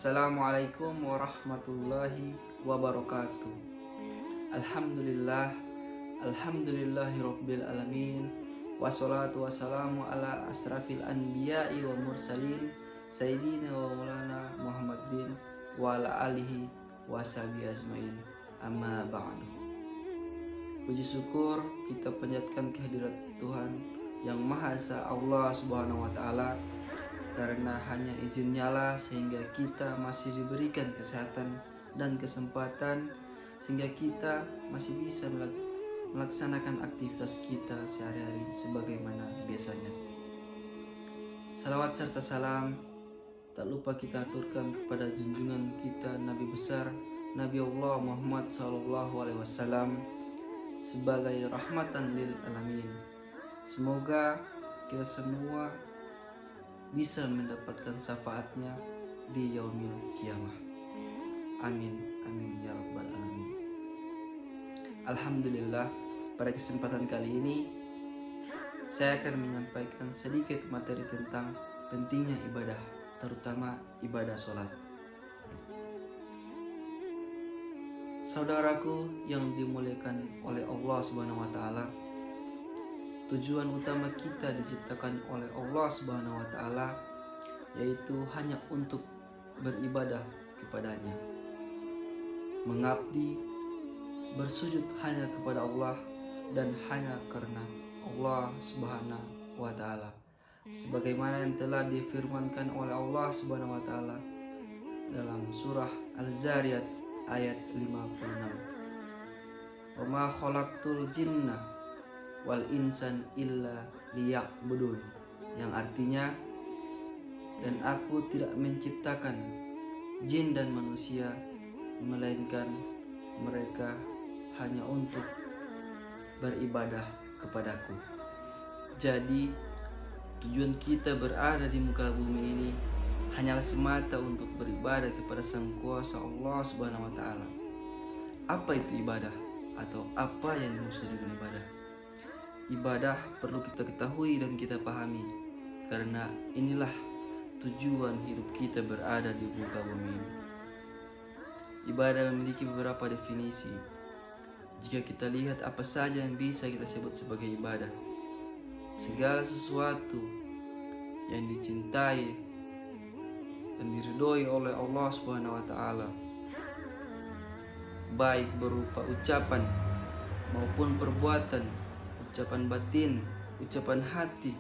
Assalamualaikum warahmatullahi wabarakatuh. Alhamdulillah, alhamdulillahirabbil alamin. Wassalatu wassalamu ala asrafil anbiya'i wa mursalin sayyidina wa maulana Muhammadin wa ala alihi wa sahbihi ajmain. Amma ba'du. Puji syukur kita panjatkan kehadirat Tuhan yang Maha Esa, Allah Subhanahu wa taala, karena hanya izinnya lah sehingga kita masih diberikan kesehatan dan kesempatan, sehingga kita masih bisa melaksanakan aktivitas kita sehari-hari sebagaimana biasanya. Salawat serta salam tak lupa kita aturkan kepada junjungan kita Nabi besar Nabi Allah Muhammad SAW sebagai rahmatan lil alamin. Semoga kita semua bisa mendapatkan syafaatnya di yaumil kiamah. Amin, amin ya rabbal alamin. Alhamdulillah, pada kesempatan kali ini saya akan menyampaikan sedikit materi tentang pentingnya ibadah, terutama ibadah sholat. Saudaraku yang dimuliakan oleh Allah Subhanahu wa taala, tujuan utama kita diciptakan oleh Allah Subhanahu wa taala yaitu hanya untuk beribadah kepadanya, mengabdi, bersujud hanya kepada Allah dan hanya karena Allah Subhanahu wa taala, sebagaimana yang telah difirmankan oleh Allah Subhanahu wa taala dalam surah Al-Zariyat ayat 56. Wa ma khalaqtul jinna wal insan illa liya'budun, yang artinya, dan aku tidak menciptakan jin dan manusia melainkan mereka hanya untuk beribadah kepadaku. Jadi tujuan kita berada di muka bumi ini hanyalah semata untuk beribadah kepada Sang Kuasa Allah Subhanahu wa taala. Apa itu ibadah atau apa yang dimaksud dengan ibadah? Ibadah perlu kita ketahui dan kita pahami, karena inilah tujuan hidup kita berada di muka bumi ini. Ibadah memiliki beberapa definisi. Jika kita lihat apa saja yang bisa kita sebut sebagai ibadah, segala sesuatu yang dicintai dan diridhoi oleh Allah Subhanahu wa taala, baik berupa ucapan maupun perbuatan, ucapan batin, ucapan hati,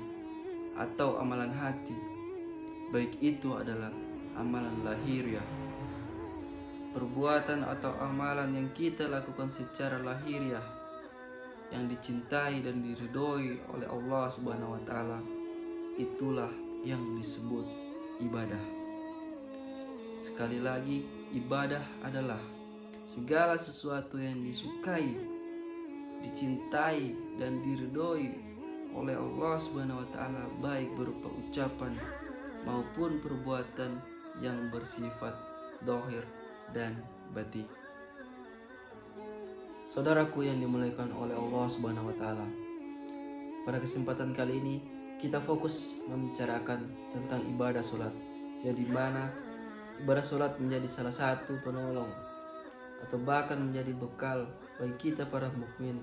atau amalan hati, baik itu adalah amalan lahiriah, perbuatan atau amalan yang kita lakukan secara lahiriah yang dicintai dan diridhoi oleh Allah Subhanahu wa taala, itulah yang disebut ibadah. Sekali lagi, ibadah adalah segala sesuatu yang disukai, dicintai dan diridhoi oleh Allah Subhanahu wa taala, baik berupa ucapan maupun perbuatan yang bersifat zahir dan batin. Saudaraku yang dimuliakan oleh Allah Subhanahu wa taala, pada kesempatan kali ini kita fokus membicarakan tentang ibadah sholat, yang dimana ibadah sholat menjadi salah satu penolong atau bahkan menjadi bekal bagi kita para mukmin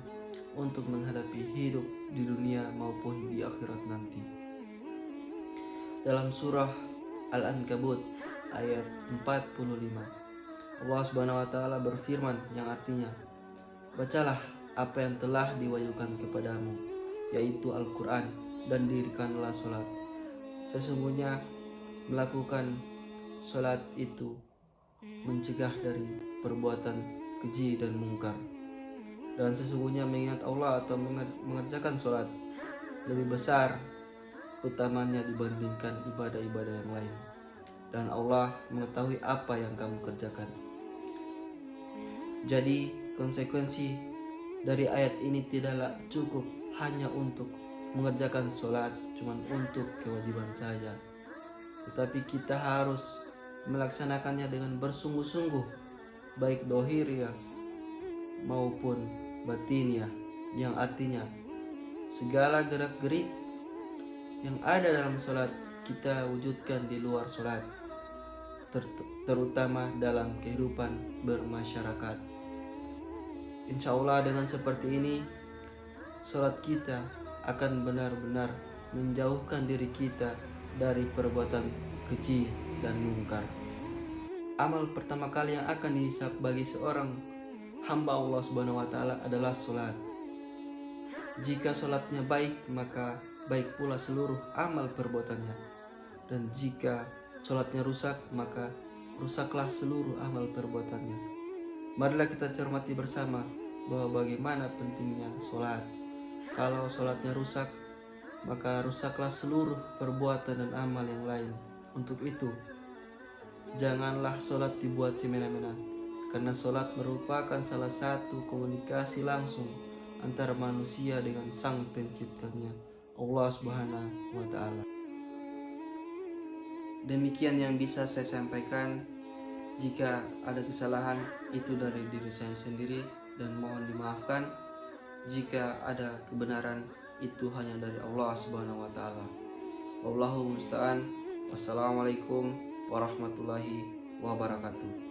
untuk menghadapi hidup di dunia maupun di akhirat nanti. Dalam surah Al-Ankabut ayat 45, Allah Subhanahu wa taala berfirman yang artinya, bacalah apa yang telah diwahyukan kepadamu, yaitu Al-Quran, dan dirikanlah sholat. Sesungguhnya melakukan sholat itu mencegah dari perbuatan keji dan mungkar, dan sesungguhnya mengingat Allah atau mengerjakan sholat lebih besar keutamanya dibandingkan ibadah-ibadah yang lain, dan Allah mengetahui apa yang kamu kerjakan. Jadi konsekuensi dari ayat ini tidaklah cukup hanya untuk mengerjakan sholat cuma untuk kewajiban saja, tetapi kita harus melaksanakannya dengan bersungguh-sungguh, baik dohiriyah maupun batiniyah, yang artinya segala gerak-gerik yang ada dalam sholat kita wujudkan di luar sholat, terutama dalam kehidupan bermasyarakat. Insya Allah dengan seperti ini, sholat kita akan benar-benar menjauhkan diri kita dari perbuatan keji dan mungkar. Amal pertama kali yang akan dihisab bagi seorang hamba Allah Subhanahu wa taala adalah sholat. Jika sholatnya baik, maka baik pula seluruh amal perbuatannya. Dan jika sholatnya rusak, maka rusaklah seluruh amal perbuatannya. Marilah kita cermati bersama bahwa bagaimana pentingnya sholat. Kalau sholatnya rusak, maka rusaklah seluruh perbuatan dan amal yang lain. Untuk itu, janganlah sholat dibuat semena-mena, karena sholat merupakan salah satu komunikasi langsung antara manusia dengan Sang Penciptanya, Allah Subhanahu wa Ta'ala. Demikian yang bisa saya sampaikan. Jika ada kesalahan, itu dari diri saya sendiri dan mohon dimaafkan. Jika ada kebenaran, itu hanya dari Allah Subhanahu wa Ta'ala. Wallahu musta'an. Wassalamualaikum warahmatullahi wabarakatuh.